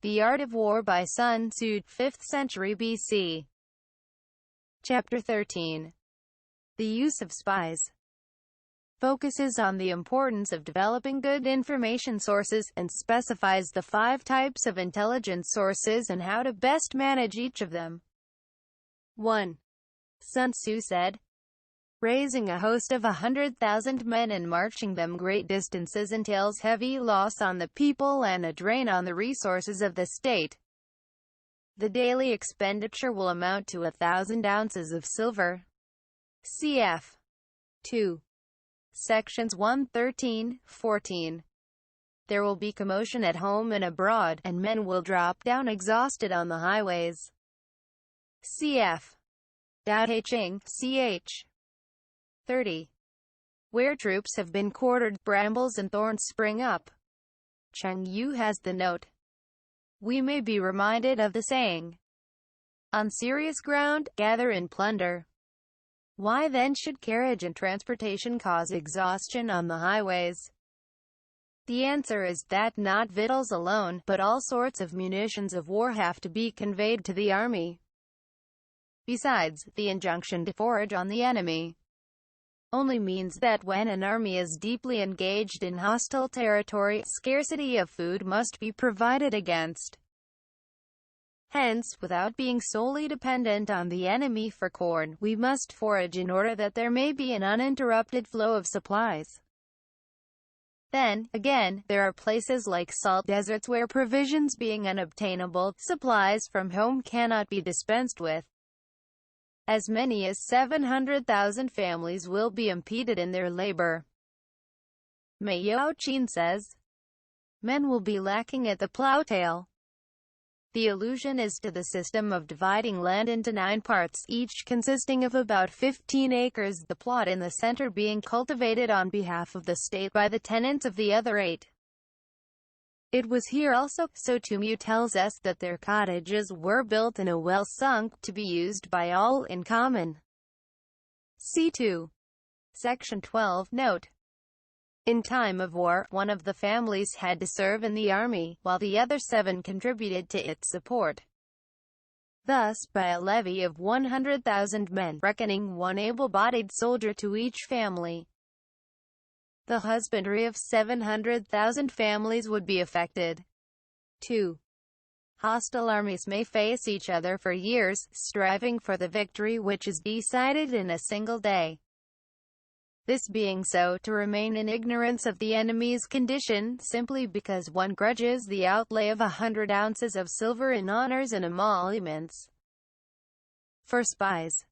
The Art of War by Sun Tzu, 5th century BC. Chapter 13. The Use of Spies. Focuses on the importance of developing good information sources, and specifies the 5 types of intelligence sources and how to best manage each of them. 1. Sun Tzu said, "Raising a host of 100,000 men and marching them great distances entails heavy loss on the people and a drain on the resources of the state. The daily expenditure will amount to 1,000 ounces of silver." Cf. 2. Sections 113-14. There will be commotion at home and abroad, and men will drop down exhausted on the highways. Cf. Dao He Ching, ch. 30. Where troops have been quartered, brambles and thorns spring up. Cheng Yu has the note. We may be reminded of the saying, "On serious ground, gather in plunder." Why then should carriage and transportation cause exhaustion on the highways? The answer is that not victuals alone, but all sorts of munitions of war have to be conveyed to the army. Besides, the injunction to forage on the enemy only means that when an army is deeply engaged in hostile territory, scarcity of food must be provided against. Hence, without being solely dependent on the enemy for corn, we must forage in order that there may be an uninterrupted flow of supplies. Then, again, there are places like salt deserts where provisions being unobtainable, supplies from home cannot be dispensed with. As many as 700,000 families will be impeded in their labor. Mei Yaoqin says, men will be lacking at the plow-tail. The allusion is to the system of dividing land into 9 parts, each consisting of about 15 acres, the plot in the center being cultivated on behalf of the state by the tenants of the other 8. It was here also, so Tumu tells us, that their cottages were built in a well sunk, to be used by all in common. C2. Section 12. Note. In time of war, one of the families had to serve in the army, while the other 7 contributed to its support. Thus, by a levy of 100,000 men, reckoning 1 able-bodied soldier to each family, the husbandry of 700,000 families would be affected. 2. Hostile armies may face each other for years, striving for the victory which is decided in a single day. This being so, to remain in ignorance of the enemy's condition, simply because one grudges the outlay of 100 ounces of silver in honors and emoluments for spies,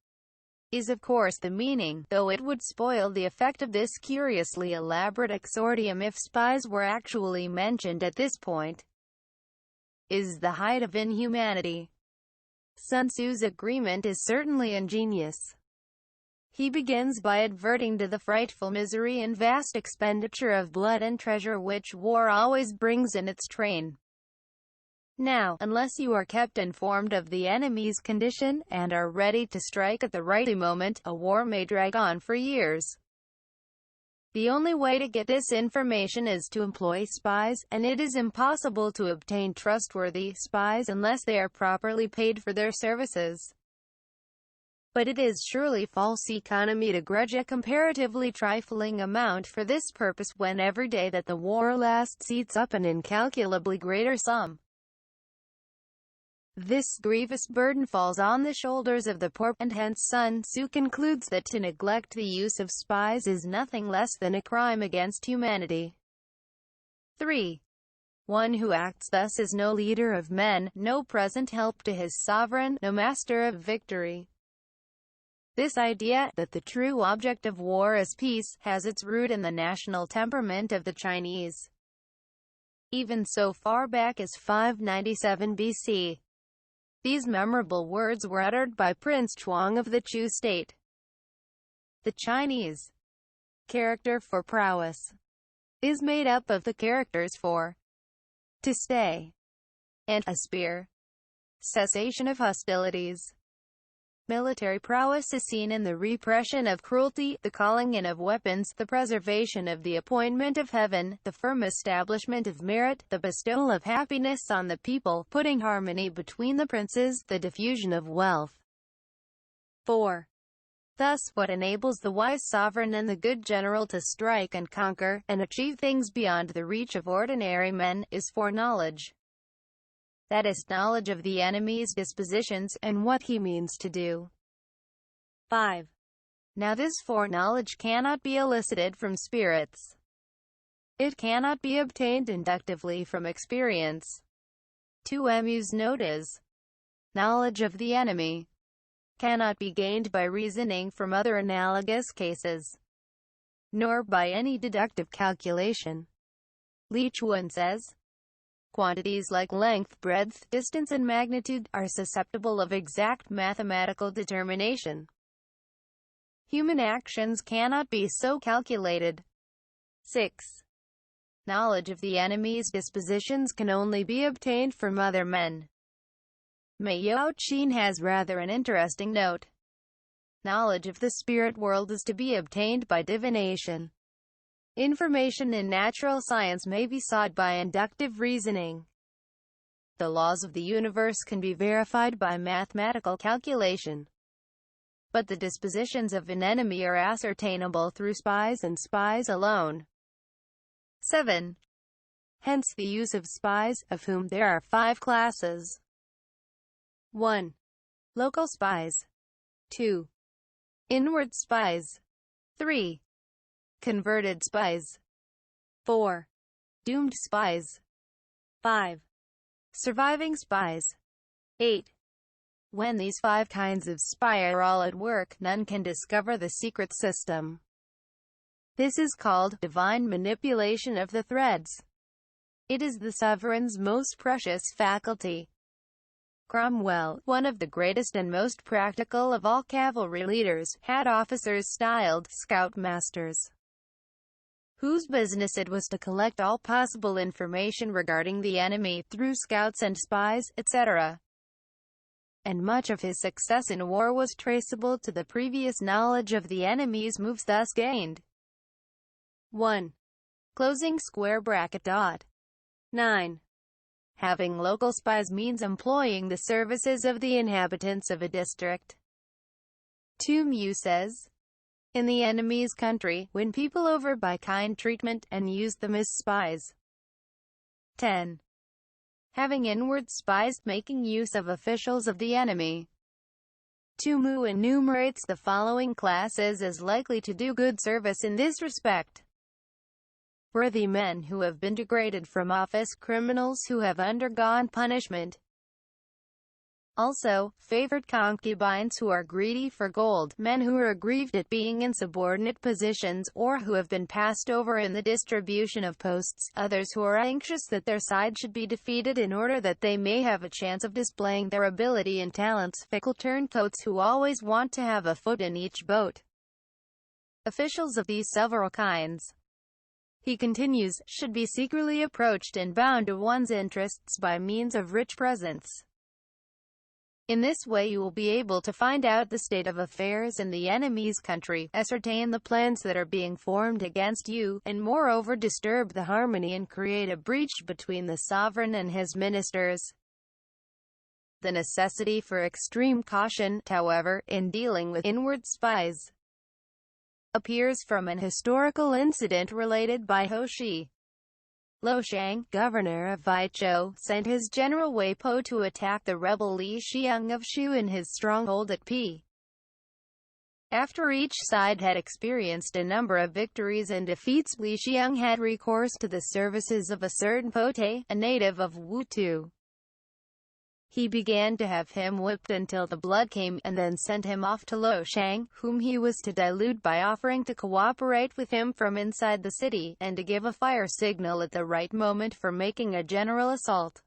is of course the meaning, though it would spoil the effect of this curiously elaborate exordium if spies were actually mentioned at this point, is the height of inhumanity. Sun Tzu's agreement is certainly ingenious. He begins by adverting to the frightful misery and vast expenditure of blood and treasure which war always brings in its train. Now, unless you are kept informed of the enemy's condition, and are ready to strike at the right moment, a war may drag on for years. The only way to get this information is to employ spies, and it is impossible to obtain trustworthy spies unless they are properly paid for their services. But it is surely false economy to grudge a comparatively trifling amount for this purpose, when every day that the war lasts eats up an incalculably greater sum. This grievous burden falls on the shoulders of the poor, and hence Sun Tzu concludes that to neglect the use of spies is nothing less than a crime against humanity. 3. One who acts thus is no leader of men, no present help to his sovereign, no master of victory. This idea, that the true object of war is peace, has its root in the national temperament of the Chinese. Even so far back as 597 BC. These memorable words were uttered by Prince Chuang of the Chu state. The Chinese character for prowess is made up of the characters for to stay and a spear, cessation of hostilities. Military prowess is seen in the repression of cruelty, the calling in of weapons, the preservation of the appointment of heaven, the firm establishment of merit, the bestowal of happiness on the people, putting harmony between the princes, the diffusion of wealth. 4. Thus, what enables the wise sovereign and the good general to strike and conquer, and achieve things beyond the reach of ordinary men, is foreknowledge. That is, knowledge of the enemy's dispositions, and what he means to do. 5. Now this foreknowledge cannot be elicited from spirits. It cannot be obtained inductively from experience. 2. Mu's note is, knowledge of the enemy cannot be gained by reasoning from other analogous cases, nor by any deductive calculation. Lichuan says, quantities like length, breadth, distance and magnitude are susceptible of exact mathematical determination. Human actions cannot be so calculated. 6. Knowledge of the enemy's dispositions can only be obtained from other men. Mayo Chin has rather an interesting note. Knowledge of the spirit world is to be obtained by divination. Information in natural science may be sought by inductive reasoning. The laws of the universe can be verified by mathematical calculation. But the dispositions of an enemy are ascertainable through spies and spies alone. 7. Hence the use of spies, of whom there are 5 classes. 1. Local spies. 2. Inward spies. 3. Converted spies. 4. Doomed spies. 5. Surviving spies. 8. When these 5 kinds of spy are all at work, none can discover the secret system. This is called divine manipulation of the threads. It is the sovereign's most precious faculty. Cromwell, one of the greatest and most practical of all cavalry leaders, had officers styled scoutmasters, whose business it was to collect all possible information regarding the enemy, through scouts and spies, etc. And much of his success in war was traceable to the previous knowledge of the enemy's moves thus gained. 1. Closing square bracket dot. 9. Having local spies means employing the services of the inhabitants of a district. 2. Mu says, in the enemy's country, win people over by kind treatment, and use them as spies. 10. Having inward spies, making use of officials of the enemy. 2. Mu enumerates the following classes as likely to do good service in this respect: worthy men who have been degraded from office, criminals who have undergone punishment. Also, favored concubines who are greedy for gold, men who are aggrieved at being in subordinate positions, or who have been passed over in the distribution of posts, others who are anxious that their side should be defeated in order that they may have a chance of displaying their ability and talents, fickle turncoats who always want to have a foot in each boat. Officials of these several kinds, he continues, should be secretly approached and bound to one's interests by means of rich presents. In this way you will be able to find out the state of affairs in the enemy's country, ascertain the plans that are being formed against you, and moreover disturb the harmony and create a breach between the sovereign and his ministers. The necessity for extreme caution, however, in dealing with inward spies, appears from an historical incident related by Ho Shi. Lo Shang, governor of Waichou, sent his general Wei Po to attack the rebel Li Xiang of Shu in his stronghold at Pi. After each side had experienced a number of victories and defeats, Li Xiang had recourse to the services of a certain Po Te, a native of Wutu. He began to have him whipped until the blood came, and then sent him off to Lo Shang, whom he was to delude by offering to cooperate with him from inside the city, and to give a fire signal at the right moment for making a general assault.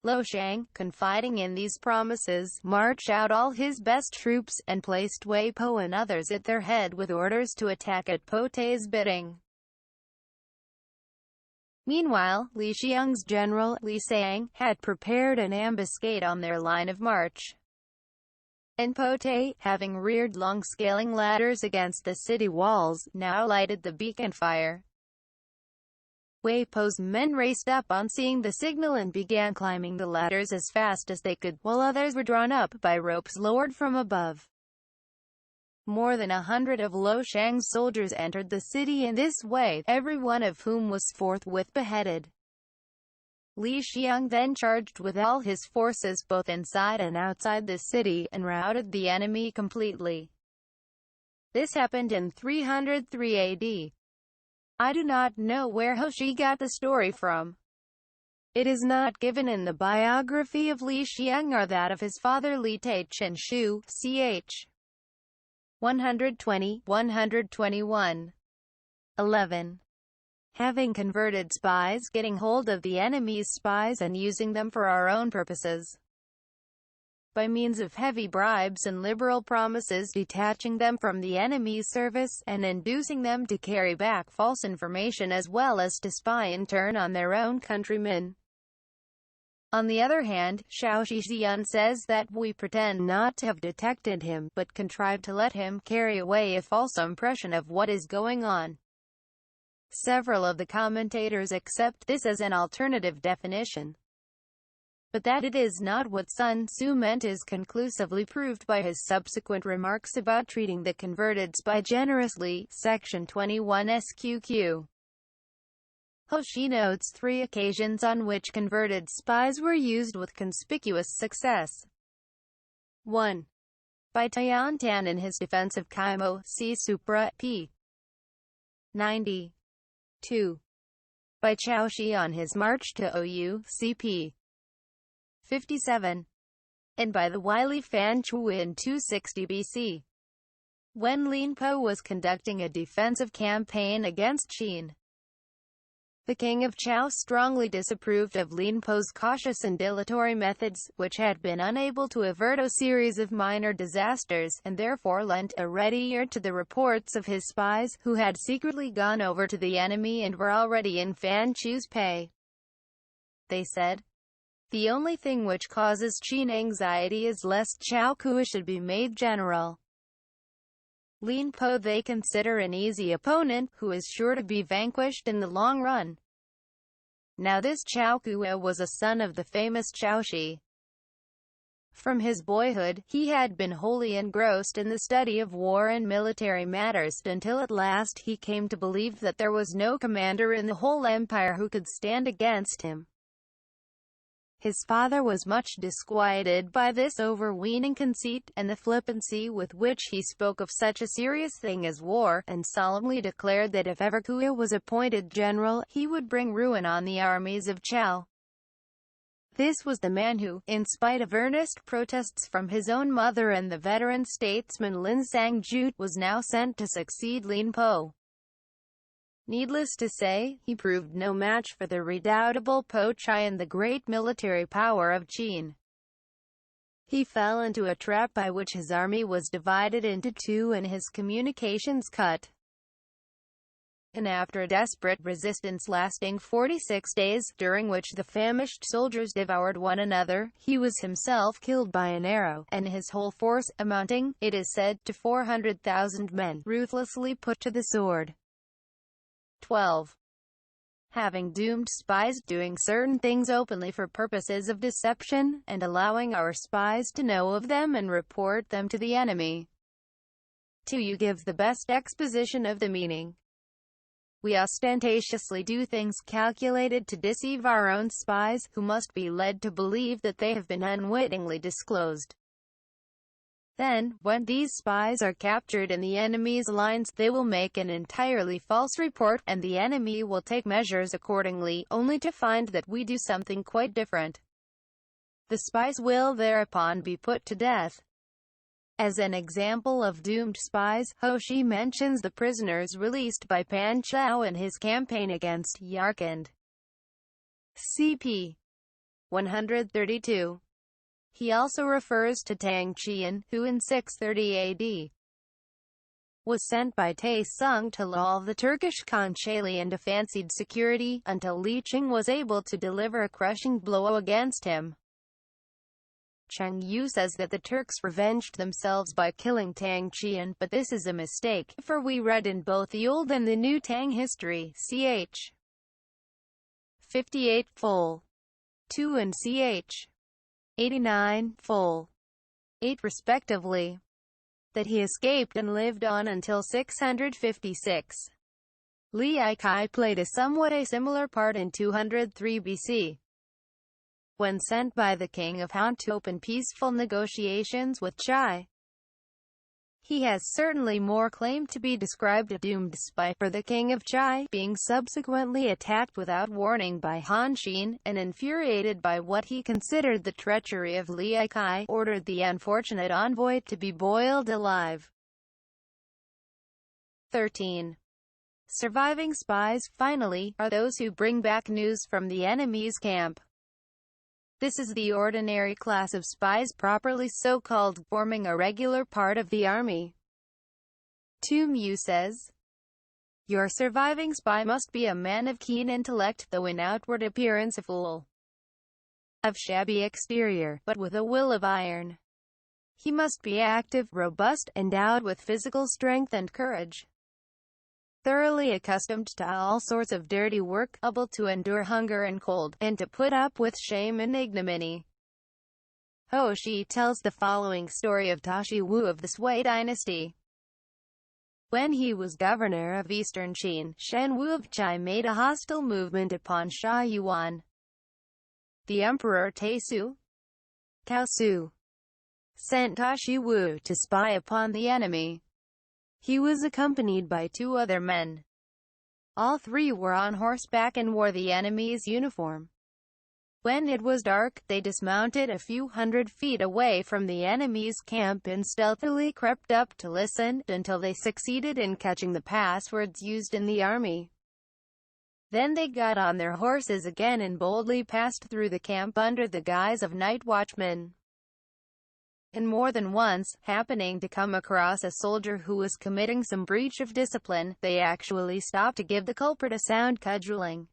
Lo Shang, confiding in these promises, marched out all his best troops, and placed Wei Po and others at their head with orders to attack at Po Te's bidding. Meanwhile, Li Xiang's general, Li Sang, had prepared an ambuscade on their line of march. and Pote, having reared long scaling ladders against the city walls, now lighted the beacon fire. Wei Po's men raced up on seeing the signal and began climbing the ladders as fast as they could, while others were drawn up by ropes lowered from above. More than 100 of Lo Shang's soldiers entered the city in this way, every one of whom was forthwith beheaded. Li Xiang then charged with all his forces both inside and outside the city, and routed the enemy completely. This happened in 303 AD. I do not know where Hoshi got the story from. It is not given in the biography of Li Xiang or that of his father Li Taichen Shu, ch. 120, 121. 11. Having converted spies, getting hold of the enemy's spies and using them for our own purposes. By means of heavy bribes and liberal promises, detaching them from the enemy's service, and inducing them to carry back false information as well as to spy in turn on their own countrymen. On the other hand, Xiao Shixian says that we pretend not to have detected him, but contrive to let him carry away a false impression of what is going on. Several of the commentators accept this as an alternative definition. But that it is not what Sun Tzu meant is conclusively proved by his subsequent remarks about treating the converted spy generously, section 21 SQQ. Hoshi notes 3 occasions on which converted spies were used with conspicuous success. 1. By Tian Tan in his defense of Kaimo, see Supra, p. 90. 2. By Chao Shi on his march to Ou, cp. 57. And by the wily Fan Chu in 260 BC. When Lin Po was conducting a defensive campaign against Qin. The king of Chao strongly disapproved of Lin Po's cautious and dilatory methods, which had been unable to avert a series of minor disasters, and therefore lent a ready ear to the reports of his spies, who had secretly gone over to the enemy and were already in Fan Chu's pay. They said, "The only thing which causes Qin anxiety is lest Chao Kuo should be made general. Lin Po they consider an easy opponent, who is sure to be vanquished in the long run." Now this Chao Kuo was a son of the famous Chao Shi. From his boyhood, he had been wholly engrossed in the study of war and military matters, until at last he came to believe that there was no commander in the whole empire who could stand against him. His father was much disquieted by this overweening conceit, and the flippancy with which he spoke of such a serious thing as war, and solemnly declared that if ever Kuo was appointed general, he would bring ruin on the armies of Chao. This was the man who, in spite of earnest protests from his own mother and the veteran statesman Lin Sangju, was now sent to succeed Lin Po. Needless to say, he proved no match for the redoubtable Po Chai and the great military power of Qin. He fell into a trap by which his army was divided into 2 and his communications cut. And after a desperate resistance lasting 46 days, during which the famished soldiers devoured one another, he was himself killed by an arrow, and his whole force, amounting, it is said, to 400,000 men, ruthlessly put to the sword. 12. Having doomed spies doing certain things openly for purposes of deception, and allowing our spies to know of them and report them to the enemy. 2. You give the best exposition of the meaning. We ostentatiously do things calculated to deceive our own spies, who must be led to believe that they have been unwittingly disclosed. Then, when these spies are captured in the enemy's lines, they will make an entirely false report, and the enemy will take measures accordingly, only to find that we do something quite different. The spies will thereupon be put to death. As an example of doomed spies, Hoshi mentions the prisoners released by Pan Chao in his campaign against Yarkand. CP 132. He also refers to Tang Qian, who in 630 AD was sent by Tai Sung to lull the Turkish Khan Shali into fancied security, until Li Qing was able to deliver a crushing blow against him. Chang Yu says that the Turks revenged themselves by killing Tang Qian, but this is a mistake, for we read in both the Old and the New Tang history, ch. 58 full 2 and ch. 89 full 8 respectively, that he escaped and lived on until 656. Li Aikai played a similar part in 203 BC. When sent by the king of Han to open peaceful negotiations with Chai. He has certainly more claim to be described a doomed spy, for the king of Chai, being subsequently attacked without warning by Han Xin, and infuriated by what he considered the treachery of Li Aikai, ordered the unfortunate envoy to be boiled alive. 13. Surviving spies, finally, are those who bring back news from the enemy's camp. This is the ordinary class of spies, properly so called, forming a regular part of the army. Tu Mu says, your surviving spy must be a man of keen intellect, though in outward appearance a fool. Of shabby exterior, but with a will of iron. He must be active, robust, endowed with physical strength and courage. Thoroughly accustomed to all sorts of dirty work, able to endure hunger and cold, and to put up with shame and ignominy. Ho Shi tells the following story of Tashi Wu of the Sui dynasty. When he was governor of eastern Qin, Shen Wu of Chai made a hostile movement upon Sha Yuan. The emperor Taisu, Cao Su, sent Tashi Wu to spy upon the enemy. He was accompanied by 2 other men. All 3 were on horseback and wore the enemy's uniform. When it was dark, they dismounted a few hundred feet away from the enemy's camp and stealthily crept up to listen, until they succeeded in catching the passwords used in the army. Then they got on their horses again and boldly passed through the camp under the guise of night watchmen. And more than once, happening to come across a soldier who was committing some breach of discipline, they actually stopped to give the culprit a sound cudgeling.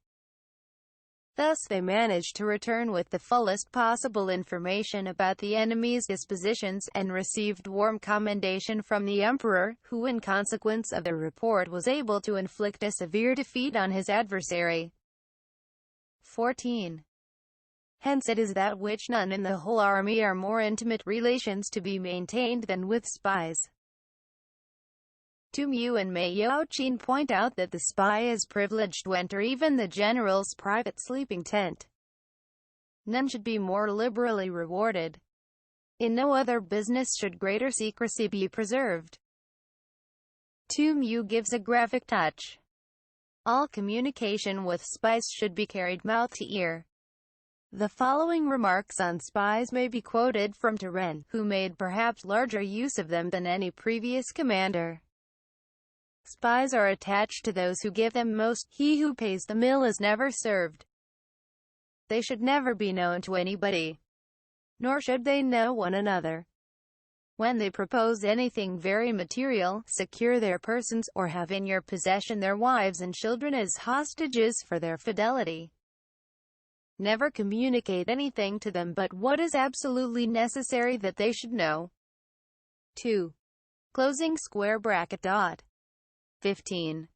Thus they managed to return with the fullest possible information about the enemy's dispositions, and received warm commendation from the emperor, who in consequence of the report was able to inflict a severe defeat on his adversary. 14. Hence it is that which none in the whole army are more intimate relations to be maintained than with spies. Tu Mu and Mei Yaoqin point out that the spy is privileged to enter even the general's private sleeping tent. None should be more liberally rewarded. In no other business should greater secrecy be preserved. Tu Mu gives a graphic touch. All communication with spies should be carried mouth to ear. The following remarks on spies may be quoted from Turen, who made perhaps larger use of them than any previous commander. Spies are attached to those who give them most. He who pays the bill is never served. They should never be known to anybody, nor should they know one another. When they propose anything very material, secure their persons, or have in your possession their wives and children as hostages for their fidelity. Never communicate anything to them but what is absolutely necessary that they should know. 2. Closing square bracket dot. 15.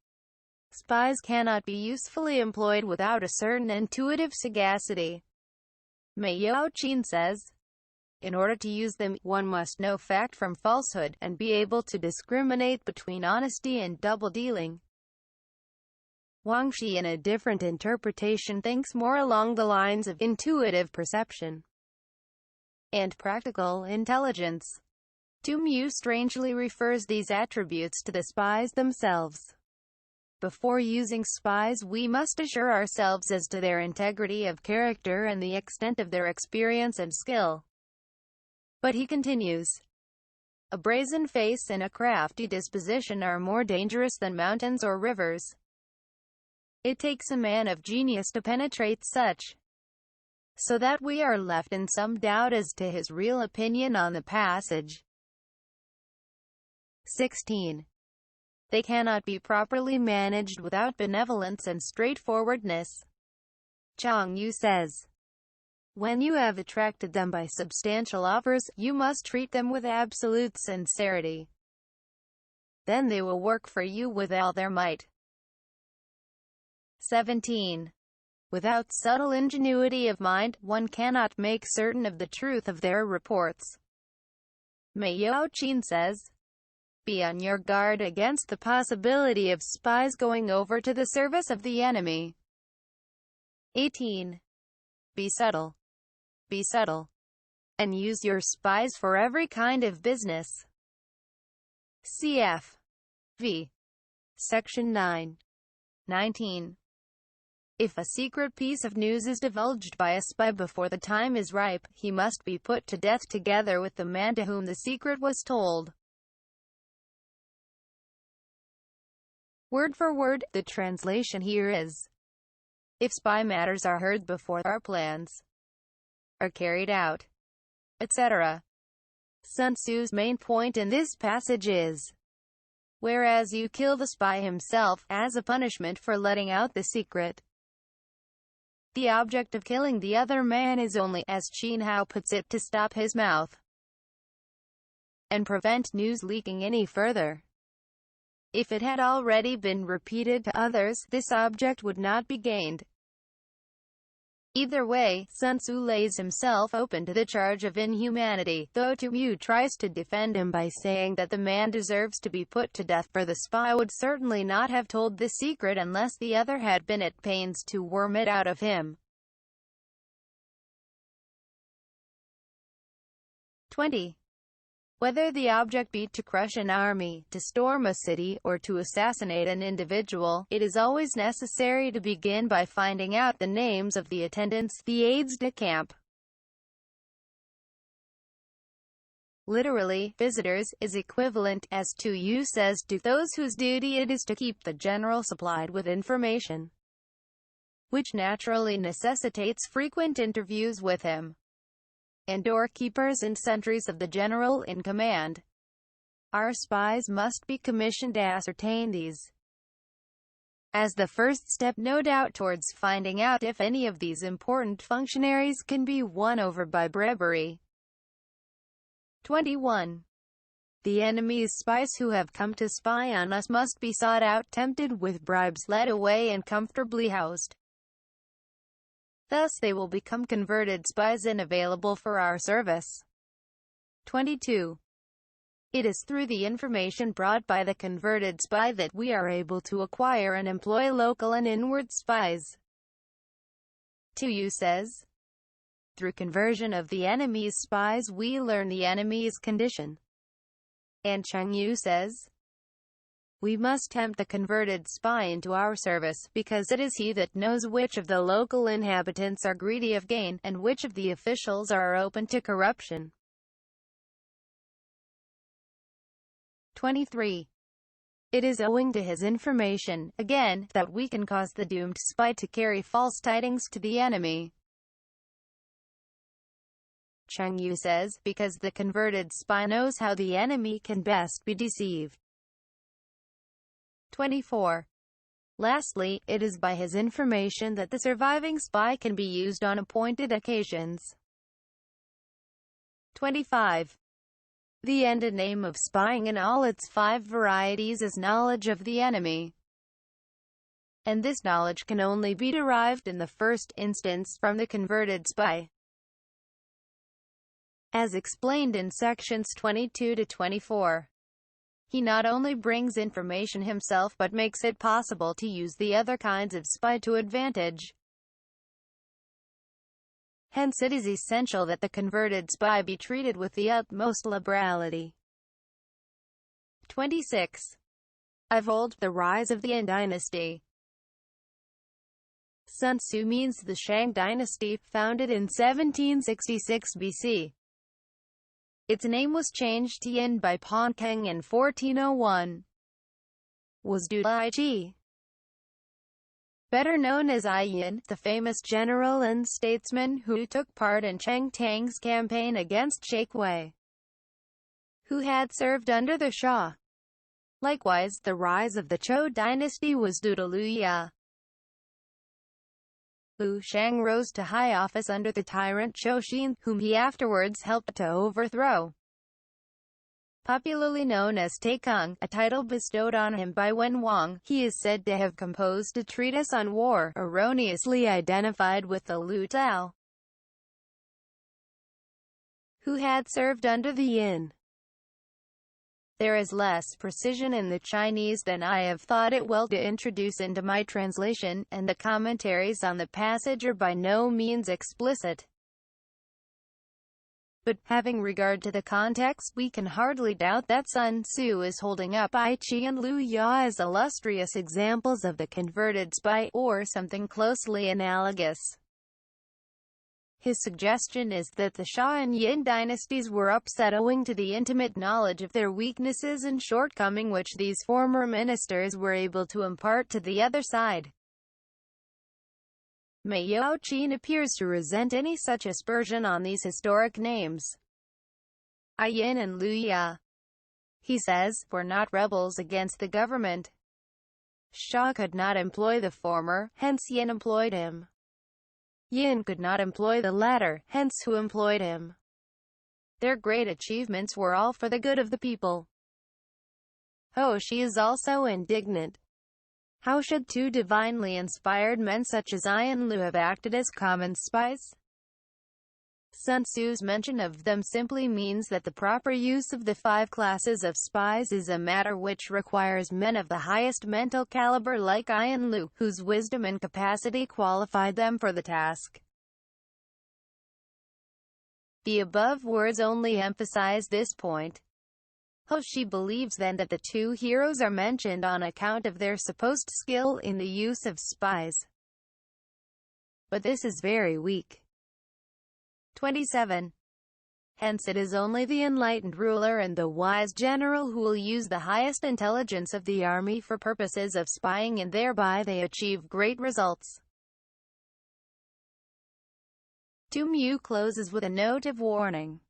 Spies cannot be usefully employed without a certain intuitive sagacity. Mei Yaoqin says, in order to use them, one must know fact from falsehood, and be able to discriminate between honesty and double-dealing. Wang Shi, in a different interpretation, thinks more along the lines of intuitive perception and practical intelligence. Tu Mu strangely refers these attributes to the spies themselves. Before using spies, we must assure ourselves as to their integrity of character and the extent of their experience and skill. But he continues, a brazen face and a crafty disposition are more dangerous than mountains or rivers. It takes a man of genius to penetrate such, so that we are left in some doubt as to his real opinion on the passage. 16. They cannot be properly managed without benevolence and straightforwardness. Chang Yu says, When you have attracted them by substantial offers, you must treat them with absolute sincerity. Then they will work for you with all their might. 17. Without subtle ingenuity of mind, one cannot make certain of the truth of their reports. Mei Yaoqin says, be on your guard against the possibility of spies going over to the service of the enemy. 18. Be subtle. Be subtle. And use your spies for every kind of business. Cf. V. Section 9. 19. If a secret piece of news is divulged by a spy before the time is ripe, he must be put to death together with the man to whom the secret was told. Word for word, the translation here is, if spy matters are heard before our plans are carried out, etc. Sun Tzu's main point in this passage is, whereas you kill the spy himself, as a punishment for letting out the secret, the object of killing the other man is only, as Qin Hao puts it, to stop his mouth and prevent news leaking any further. If it had already been repeated to others, this object would not be gained. Either way, Sun Tzu lays himself open to the charge of inhumanity, though Tu Yu tries to defend him by saying that the man deserves to be put to death, for the spy would certainly not have told the secret unless the other had been at pains to worm it out of him. 20. Whether the object be to crush an army, to storm a city, or to assassinate an individual, it is always necessary to begin by finding out the names of the attendants, the aides-de-camp. Literally, visitors, is equivalent, as Tu Yu says, to those whose duty it is to keep the general supplied with information, which naturally necessitates frequent interviews with him, and doorkeepers and sentries of the general in command. Our spies must be commissioned to ascertain these, as the first step, no doubt, towards finding out if any of these important functionaries can be won over by bribery. 21. The enemy's spies who have come to spy on us must be sought out, tempted with bribes, led away, and comfortably housed. Thus they will become converted spies and available for our service. 22. It is through the information brought by the converted spy that we are able to acquire and employ local and inward spies. Tu Yu says, through conversion of the enemy's spies we learn the enemy's condition. And Cheng Yu says, we must tempt the converted spy into our service, because it is he that knows which of the local inhabitants are greedy of gain, and which of the officials are open to corruption. 23. It is owing to his information, again, that we can cause the doomed spy to carry false tidings to the enemy. Cheng Yu says, because the converted spy knows how the enemy can best be deceived. 24. Lastly, it is by his information that the surviving spy can be used on appointed occasions. 25. The end and aim of spying in all its 5 varieties is knowledge of the enemy. And this knowledge can only be derived in the first instance from the converted spy, as explained in sections 22 to 24. He not only brings information himself but makes it possible to use the other kinds of spy to advantage. Hence it is essential that the converted spy be treated with the utmost liberality. 26. Of old, the rise of the Yin dynasty. Sun Tzu means the Shang dynasty, founded in 1766 BC. Its name was changed to Yin by Pon Keng in 1401. Was Du Ji, better known as Ai Yin, the famous general and statesman who took part in Cheng Tang's campaign against Sheikh Wei, who had served under the Shah. Likewise, the rise of the Zhou dynasty was due to Liu Ya, Fu Shang rose to high office under the tyrant Zhou Xin, whom he afterwards helped to overthrow. Popularly known as Taikung, a title bestowed on him by Wen Wang, he is said to have composed a treatise on war, erroneously identified with the Lu Tao, who had served under the Yin. There is less precision in the Chinese than I have thought it well to introduce into my translation, and the commentaries on the passage are by no means explicit. But, having regard to the context, we can hardly doubt that Sun Tzu is holding up Ai Qi and Liu Ya as illustrious examples of the converted spy, or something closely analogous. His suggestion is that the Xia and Yin dynasties were upset owing to the intimate knowledge of their weaknesses and shortcoming which these former ministers were able to impart to the other side. Miao Qin appears to resent any such aspersion on these historic names, Ai Yin and Liu Ya. He says, were not rebels against the government. Xia could not employ the former, hence Yin employed him. Yin could not employ the latter, hence who employed him. Their great achievements were all for the good of the people. Ho Shi is also indignant. How should two divinely inspired men such as Ai and Liu have acted as common spies? Sun Tzu's mention of them simply means that the proper use of the 5 classes of spies is a matter which requires men of the highest mental caliber like Ai and Liu, whose wisdom and capacity qualified them for the task. The above words only emphasize this point. Ho Shi believes then that the 2 heroes are mentioned on account of their supposed skill in the use of spies. But this is very weak. 27. Hence it is only the enlightened ruler and the wise general who will use the highest intelligence of the army for purposes of spying, and thereby they achieve great results. Tu Mu closes with a note of warning.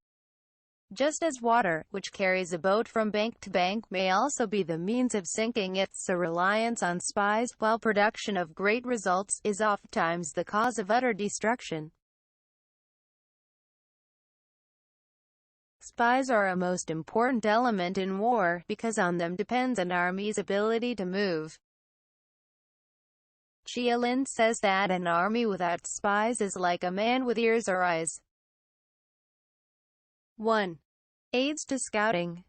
Just as water, which carries a boat from bank to bank, may also be the means of sinking it, so reliance on spies, while production of great results, is oftentimes the cause of utter destruction. Spies are a most important element in war, because on them depends an army's ability to move. Chia Lin says that an army without spies is like a man with ears or eyes. 1. Aids to Scouting.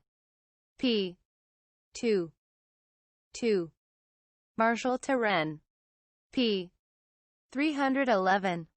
p. 2. 2. Marshal Turenne. p. 311.